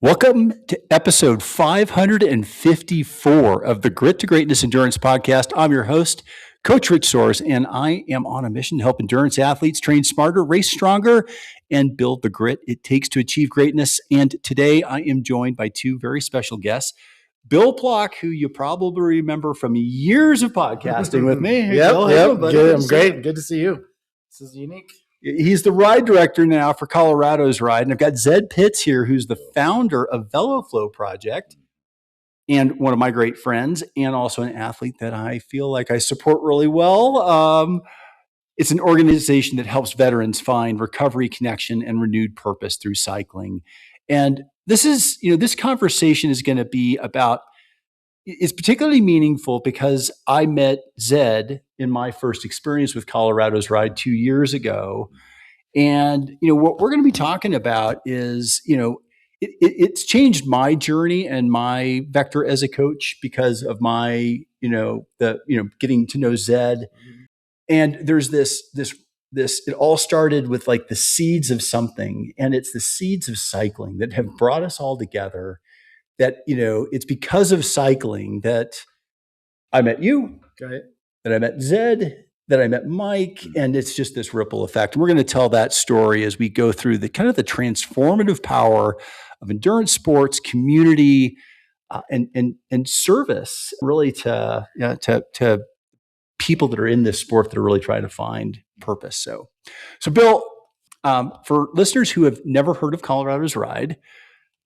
Welcome to episode 554 of the Grit to Greatness Endurance Podcast. I'm your host, Coach Rich Soares, and I am on a mission to help endurance athletes train smarter, race stronger, and build the grit it takes to achieve greatness. And today I am joined by two very special guests. Bill Plock, who you probably remember from years of podcasting with me. Yep. Good. I'm great. Good to see you. This is unique. He's the ride director now for Colorado's Ride. And I've got Zed Pitts here, who's the founder of Veloflow Projekt and one of my great friends, and also an athlete that I feel like I support really well. It's an organization that helps veterans find recovery, connection, and renewed purpose through cycling. And this conversation is going to be about, it's particularly meaningful because I met Zed in my first experience with Colorado's Ride 2 years ago. And, what we're going to be talking about is, it's changed my journey and my vector as a coach because of my, getting to know Zed. And there's this, it all started with like the seeds of something, and it's the seeds of cycling that have brought us all together. That, it's because of cycling that I met you, that I met Zed, that I met Mike, and it's just this ripple effect. And we're going to tell that story as we go through the kind of the transformative power of endurance sports, community, and service, really to people that are in this sport that are really trying to find purpose. So Bill, for listeners who have never heard of Colorado's Ride,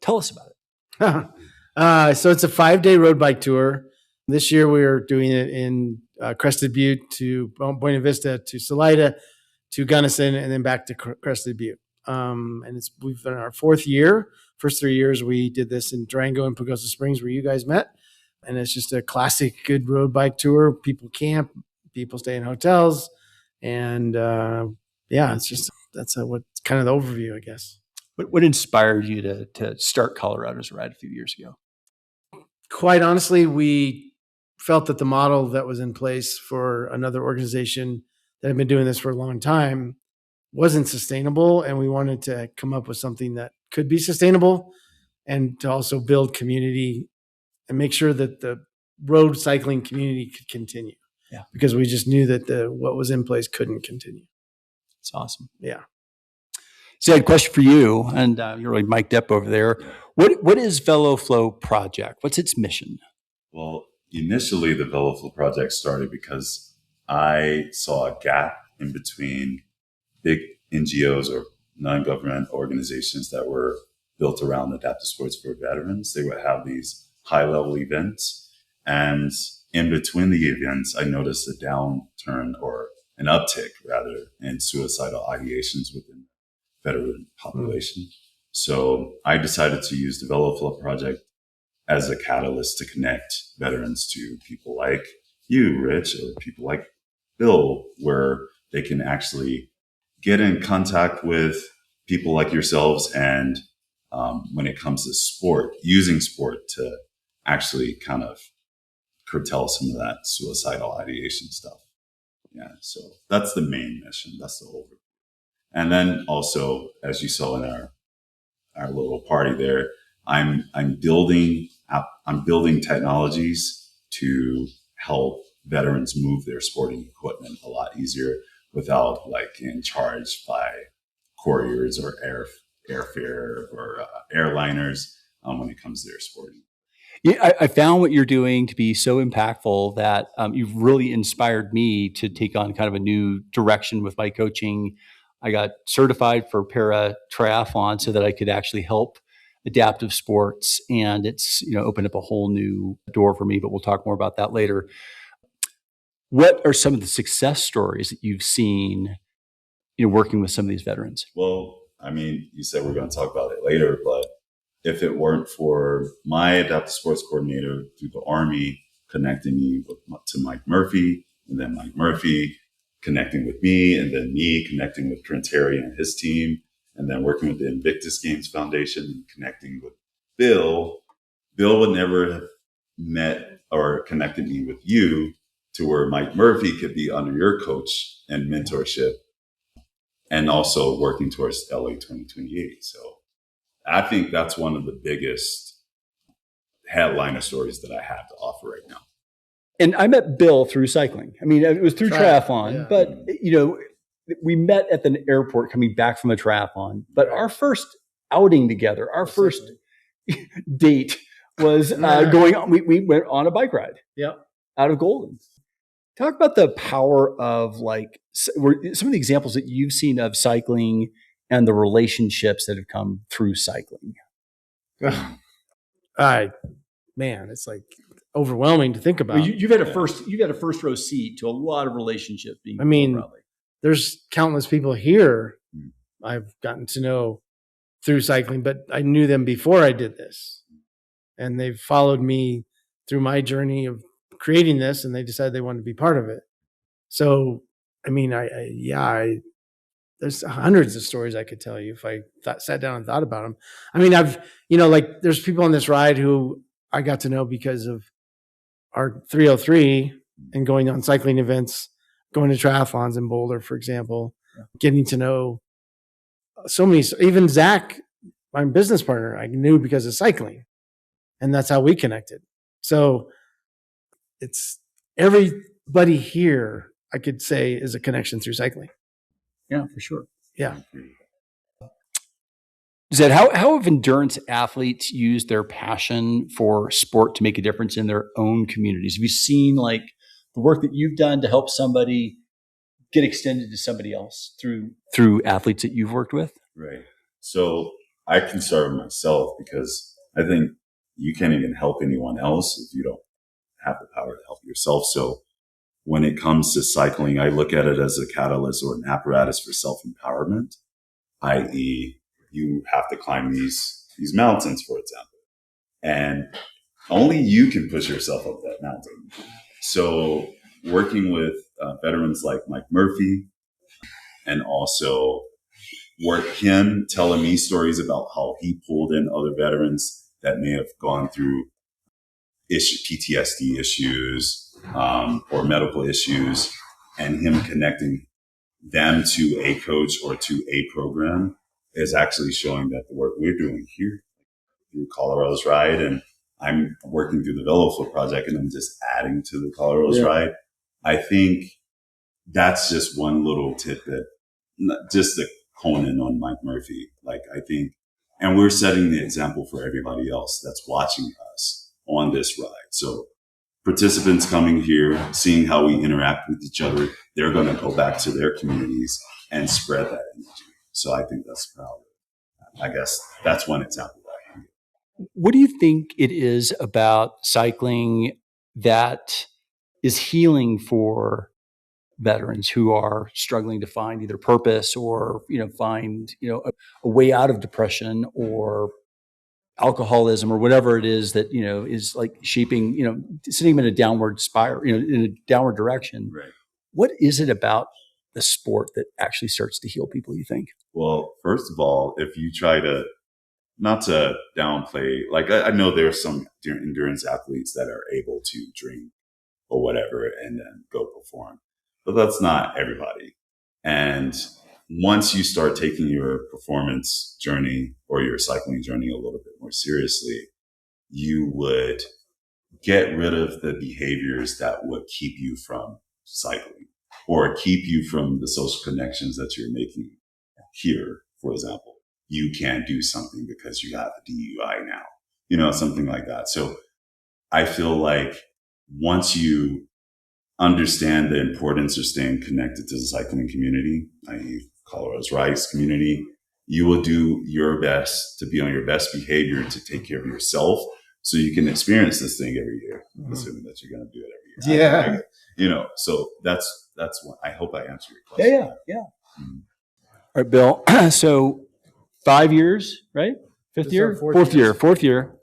tell us about it. So it's a 5-day road bike tour. This year we are doing it in Crested Butte to Buena Vista to Salida to Gunnison and then back to Crested Butte. And we've been in our fourth year. First 3 years we did this in Durango and Pagosa Springs where you guys met. And it's just a classic good road bike tour. People camp, people stay in hotels. And that's what kind of the overview, I guess. What inspired you to start Colorado's Ride a few years ago? Quite honestly, we felt that the model that was in place for another organization that had been doing this for a long time wasn't sustainable. And we wanted to come up with something that could be sustainable and to also build community and make sure that the road cycling community could continue. Yeah. Because we just knew that what was in place couldn't continue. It's awesome. Yeah. So I had a question for you, and you're really mic'd up over there. What is Veloflow Projekt? What's its mission? Well, initially the Veloflow Projekt started because I saw a gap in between big NGOs or non-government organizations that were built around adaptive sports for veterans. They would have these high-level events, and in between the events, I noticed a downturn or an uptick, rather, in suicidal ideations within veteran population. So I decided to use the Veloflow Projekt as a catalyst to connect veterans to people like you, Rich, or people like Bill, where they can actually get in contact with people like yourselves. And when it comes to sport, using sport to actually kind of curtail some of that suicidal ideation stuff. Yeah, so that's the main mission. That's the overview. And then also, as you saw in our little party there, I'm building technologies to help veterans move their sporting equipment a lot easier without being charged by couriers or airfare or airliners when it comes to their sporting. Yeah, I found what you're doing to be so impactful that you've really inspired me to take on kind of a new direction with my coaching. I got certified for para triathlon so that I could actually help adaptive sports, and it's opened up a whole new door for me. But we'll talk more about that later. What are some of the success stories that you've seen, working with some of these veterans? Well, I mean, you said we're going to talk about it later, but if it weren't for my adaptive sports coordinator through the Army connecting me to Mike Murphy, and then Mike Murphy connecting with me, and then me connecting with Trent Terry and his team, and then working with the Invictus Games Foundation and connecting with Bill would never have met or connected me with you to where Mike Murphy could be under your coach and mentorship, and also working towards LA 2028. So I think that's one of the biggest headliner stories that I have to offer right now. And I met Bill through cycling. I mean, it was through triathlon, but we met at the airport coming back from a triathlon. But our first outing together, our first date was going on. We went on a bike ride. Out of Golden. Talk about the power of like some of the examples that you've seen of cycling and the relationships that have come through cycling. Man, it's like overwhelming to think about. Well, you've had a first row seat to a lot of relationships being. I mean, there's countless people here I've gotten to know through cycling, but I knew them before I did this, and they've followed me through my journey of creating this, and they decided they wanted to be part of it. So, I mean, there's hundreds of stories I could tell you if I sat down and thought about them. I mean, like there's people on this ride who I got to know because of our 303 and going on cycling events, going to triathlons in Boulder, for example, getting to know so many, even Zach, my business partner, I knew because of cycling, and that's how we connected. So it's everybody here, I could say, is a connection through cycling. Yeah, for sure. Yeah. Zed, how have endurance athletes used their passion for sport to make a difference in their own communities? Have you seen like the work that you've done to help somebody get extended to somebody else through athletes that you've worked with? Right. So I can start with myself because I think you can't even help anyone else if you don't have the power to help yourself. So when it comes to cycling, I look at it as a catalyst or an apparatus for self-empowerment, i.e., you have to climb these mountains, for example, and only you can push yourself up that mountain. So working with veterans like Mike Murphy, and also him telling me stories about how he pulled in other veterans that may have gone through PTSD issues or medical issues, and him connecting them to a coach or to a program is actually showing that the work we're doing here through Colorado's Ride, and I'm working through the Veloflow Projekt, and I'm just adding to the Colorado's Ride. I think that's just one little tidbit, just to hone in on Mike Murphy. Like, I think, and we're setting the example for everybody else that's watching us on this ride. So participants coming here, seeing how we interact with each other, they're going to go back to their communities and spread that energy. So I think that's probably, I guess that's one example. What do you think it is about cycling that is healing for veterans who are struggling to find either purpose or, find, a way out of depression or alcoholism or whatever it is that, is like shaping, sending them in a downward spiral, in a downward direction. Right. What is it about the sport that actually starts to heal people, you think? Well, first of all, if you try to, not to downplay, like I know there's some endurance athletes that are able to drink or whatever and then go perform, but that's not everybody. And once you start taking your performance journey or your cycling journey a little bit more seriously, you would get rid of the behaviors that would keep you from cycling or keep you from the social connections that you're making here. For example, you can't do something because you have a DUI now, something like that. So I feel like once you understand the importance of staying connected to the cycling community, i.e. Colorado's Ride's community, you will do your best to be on your best behavior to take care of yourself so you can experience this thing every year, assuming that you're going to do it every year. Yeah. So that's what I hope I answered your question. Yeah. Mm-hmm. All right, Bill. So 5 years, right? Fourth year.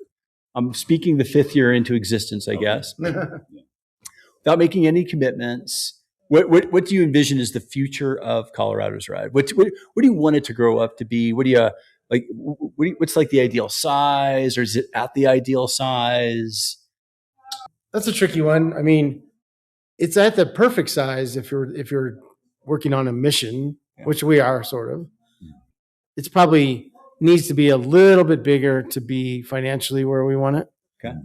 I'm speaking the fifth year into existence, I guess. Without making any commitments, what do you envision as the future of Colorado's Ride? What do you want it to grow up to be? What do you like? What's like the ideal size, or is it at the ideal size? That's a tricky one. I mean, it's at the perfect size if you're working on a mission, which we are sort of. It's probably needs to be a little bit bigger to be financially where we want it. Okay.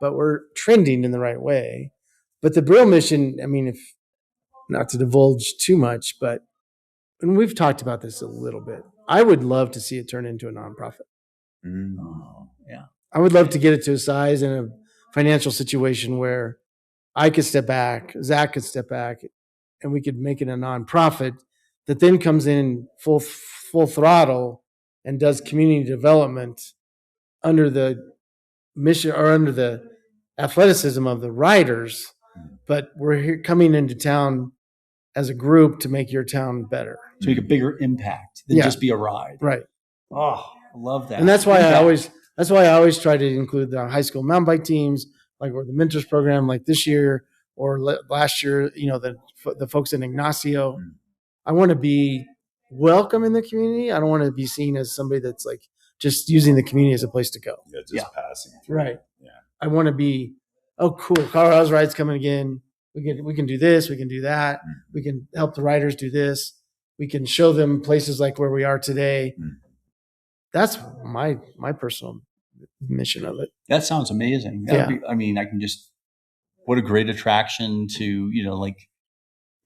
But we're trending in the right way. But the real mission, I mean, if not to divulge too much, but and we've talked about this a little bit, I would love to see it turn into a nonprofit. Oh, yeah. I would love to get it to a size and a financial situation where I could step back, Zach could step back, and we could make it a nonprofit that then comes in full throttle and does community development under the mission or under the athleticism of the riders. But we're here coming into town as a group to make your town better. To make a bigger impact than just be a ride. Right. Oh, I love that. And that's why I always try to include the high school mountain bike teams, like or the mentors program, like this year or last year. You know, the folks in Ignacio. I want to be welcome in the community. I don't want to be seen as somebody that's like just using the community as a place to go. Yeah, just passing through. Right. Yeah. I want to be, oh, cool, Colorado's ride's coming again. We can do this. We can do that. We can help the riders do this. We can show them places like where we are today. That's my personal mission of it. That sounds amazing. I mean, what a great attraction to, like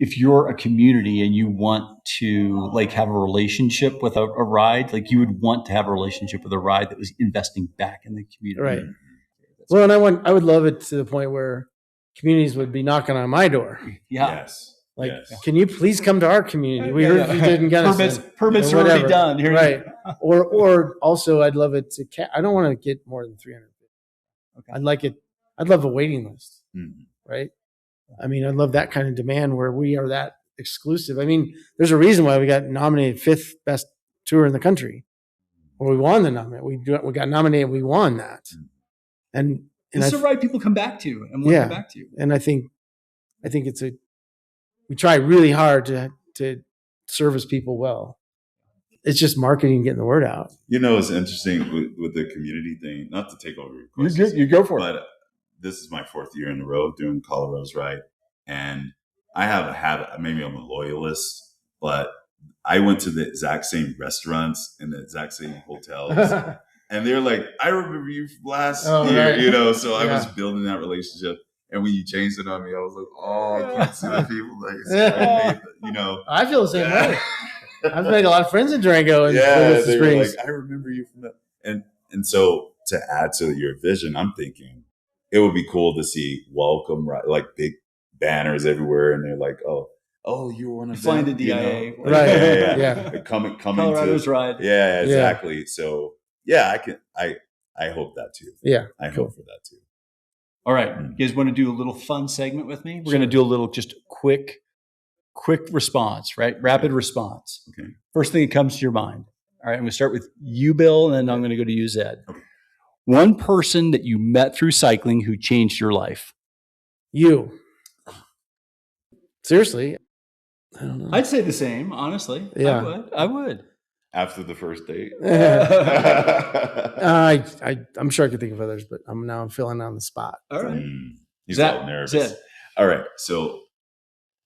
if you're a community and you want to like have a relationship with a ride, like you would want to have a relationship with a ride that was investing back in the community. Right. Well, and I would love it to the point where communities would be knocking on my door. Yeah. Yes. Like, can you please come to our community? We heard you did in Gunnison. Permits are already done. Here right. Or also, I'd love it to. I don't want to get more than 300. Okay. I'd love a waiting list. Right. I mean, I love that kind of demand where we are that exclusive. I mean, there's a reason why we got nominated 5th best tour in the country, or we won the nomination. We got nominated. We won that, and it's a ride people come back to and want to come back to. And I think we try really hard to service people well. It's just marketing and getting the word out. It's interesting with the community thing, not to take over your questions. You go for it. But this is my 4th year in a row doing Colorado's ride. And I have a habit, maybe I'm a loyalist, but I went to the exact same restaurants and the exact same hotels. And they're like, I remember you from last year, right. So I was building that relationship. And when you changed it on me, I was like, I can't see the people. Like, I feel the same way. I've made a lot of friends in Durango and they were like, I remember you from that. And so to add to your vision, I'm thinking it would be cool to see welcome, like big banners everywhere. And they're like, oh, you were one of them. Find a DIA. Right. Yeah. Coming Colorado's ride. Yeah, exactly. Yeah. So I hope that too. Yeah. I hope for that too. All right. You guys want to do a little fun segment with me? We're going to do a little just quick response, right? Rapid response. Okay. First thing that comes to your mind. All right. I'm going to start with you, Bill, and then I'm going to go to you, Zed. Okay. One person that you met through cycling who changed your life. You. Seriously. I don't know. I'd say the same, honestly. Yeah. I would. After the first date. I'm sure I could think of others, but I'm feeling on the spot. All right. He's all nervous. Zed. All right. So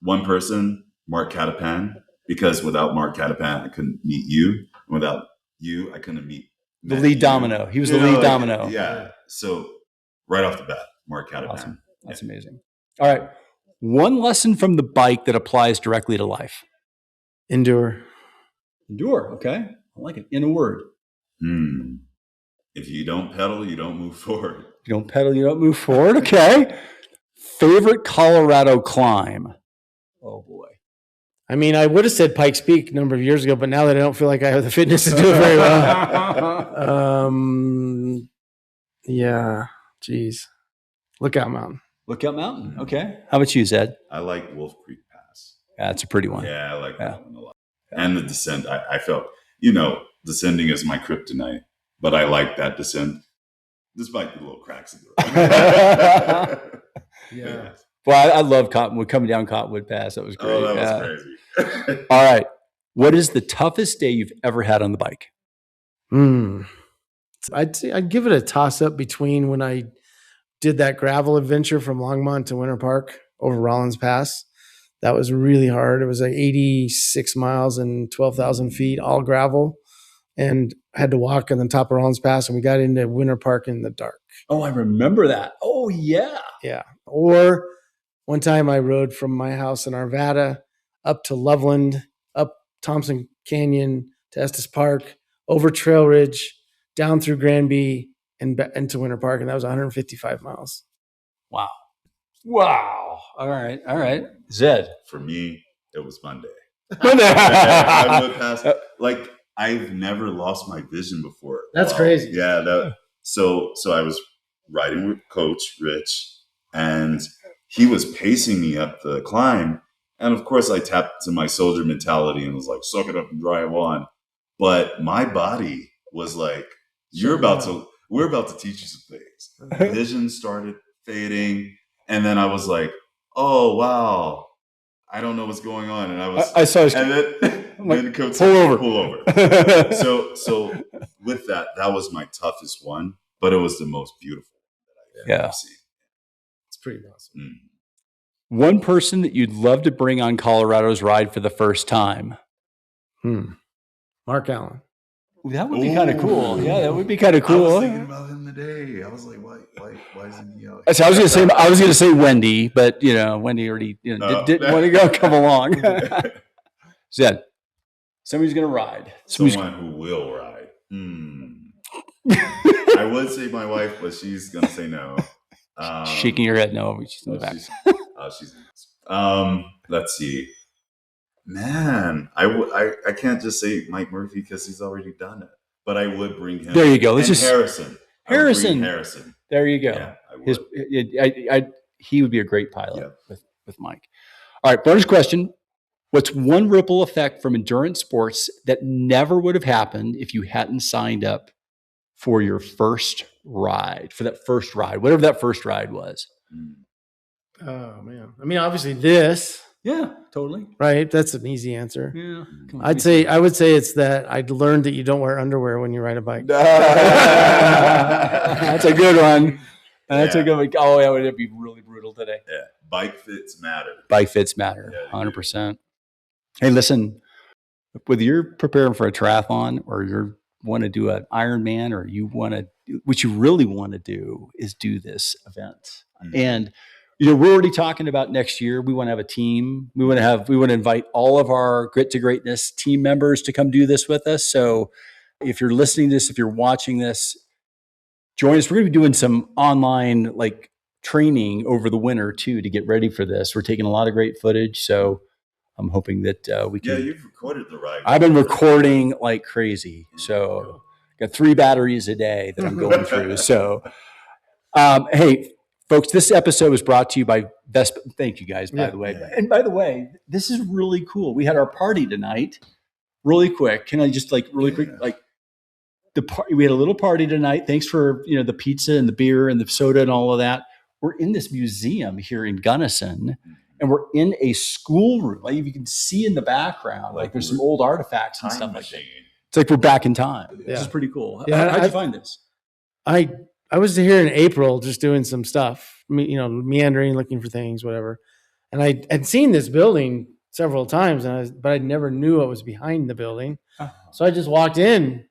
one person, Mark Catapan, because without Mark Catapan, I couldn't meet you. And without you, I couldn't meet the lead domino. He was the lead domino. Yeah. So right off the bat, Mark Catapan. Awesome. That's amazing. All right. One lesson from the bike that applies directly to life. Endure. Okay. I like it. In a word. If you don't pedal, you don't move forward. If you don't pedal, you don't move forward. Okay. Favorite Colorado climb? Oh, boy. I mean, I would have said Pikes Peak a number of years ago, but now that I don't feel like I have the fitness to do it very well. Yeah. Geez. Lookout Mountain. Lookout Mountain. Okay. How about you, Zed? I like Wolf Creek Pass. Yeah, that's a pretty one. Yeah, I like that one a lot. And the descent, I felt, descending is my kryptonite, but I like that descent, despite the little cracks in the road. Yeah. Well, I love Cottonwood, coming down Cottonwood Pass. That was great. Oh, that was crazy. All right. What is the toughest day you've ever had on the bike? I'd say I'd give it a toss up between when I did that gravel adventure from Longmont to Winter Park over Rollins Pass. That was really hard. It was like 86 miles and 12,000 feet, all gravel, and had to walk on the top of Rollins Pass, and we got into Winter Park in the dark. Oh, I remember that. Oh, yeah. Yeah. Or one time I rode from my house in Arvada up to Loveland, up Thompson Canyon to Estes Park, over Trail Ridge, down through Granby, and into Winter Park, and that was 155 miles. Wow. Wow. All right. Zed. For me, it was Monday. I went past, like, I've never lost my vision before. That's crazy. Yeah. So I was riding with Coach Rich, and he was pacing me up the climb. And of course, I tapped to my soldier mentality and was like, suck it up and drive on. But my body was like, we're about to teach you some things. Vision started fading. And then I was like, oh, wow. I don't know what's going on. And I saw his, and then Coach pull said, pull over. So with that was my toughest one, but it was the most beautiful that I've ever seen. It's pretty awesome. One person that you'd love to bring on Colorado's ride for the first time. Mark Allen. That would be kind of cool. Yeah, that would be kind of cool. I was thinking about him today. I was like, why isn't he out? So I was going to say Wendy, but Wendy already didn't want to go come along. Zed, somebody's going to ride. Someone who will ride. I would say my wife, but she's going to say no. Shaking your head no. She's in the back. She's let's see. Man, I can't just say Mike Murphy because he's already done it. But I would bring him. There you go. Let's just Harrison. Harrison. There you go. Yeah, I would. He would be a great pilot with Mike. All right, bonus question. What's one ripple effect from endurance sports that never would have happened if you hadn't signed up for your first ride, whatever that first ride was? Oh, man. I mean, obviously this. Yeah, totally. Right? That's an easy answer. Yeah. I would say it's that I'd learned that you don't wear underwear when you ride a bike. That's a good one. That's a good one. Oh, yeah, would be really brutal today. Yeah. Bike fits matter. 100%. Hey, listen, whether you're preparing for a triathlon or you want to do an Ironman or what you really want to do is do this event. And we're already talking about next year. We want to have a team. We want to invite all of our Grit to Greatness team members to come do this with us. So if you're listening to this, if you're watching this, join us. We're going to be doing some online training over the winter too, to get ready for this. We're taking a lot of great footage. So I'm hoping that we can. Yeah, you've recorded the ride. I've been recording like crazy. So got 3 batteries a day that I'm going through. So, hey, folks, this episode was brought to you by Vespa. Thank you guys, by the way. Yeah. And by the way, this is really cool. We had our party tonight. Really quick. Can I just quick, we had a little party tonight. Thanks for, the pizza and the beer and the soda and all of that. We're in this museum here in Gunnison, and we're in a schoolroom. Like you can see in the background, there's some old artifacts and stuff like that. It's like we're back in time. Yeah. This is pretty cool. Yeah, How'd you find this? I was here in April just doing some stuff, meandering, looking for things, whatever. And I had seen this building several times, but I never knew what was behind the building. Uh-huh. So I just walked in.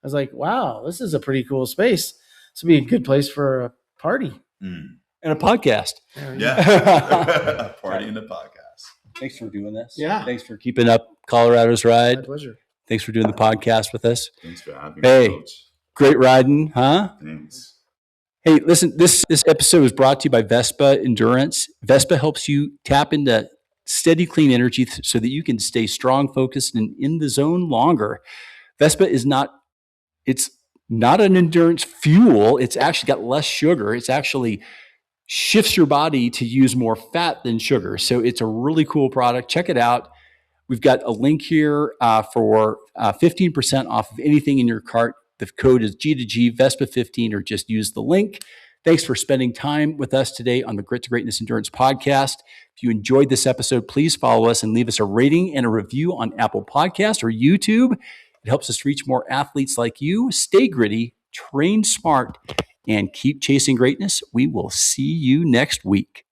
I was like, wow, this is a pretty cool space. This would be a good place for a party. And a podcast. Yeah. A party and a podcast. Thanks for doing this. Yeah. Thanks for keeping up Colorado's ride. My pleasure. Thanks for doing the podcast with us. Thanks for having me. Hey, great riding, huh? Thanks. Hey, listen, this episode was brought to you by Vespa Endurance. Vespa helps you tap into steady, clean energy so that you can stay strong, focused, and in the zone longer. Vespa is not an endurance fuel. It's actually got less sugar. It's actually shifts your body to use more fat than sugar. So it's a really cool product. Check it out. We've got a link here for 15% off of anything in your cart. The code is G2G, Vespa15, or just use the link. Thanks for spending time with us today on the Grit to Greatness Endurance podcast. If you enjoyed this episode, please follow us and leave us a rating and a review on Apple Podcasts or YouTube. It helps us reach more athletes like you. Stay gritty, train smart, and keep chasing greatness. We will see you next week.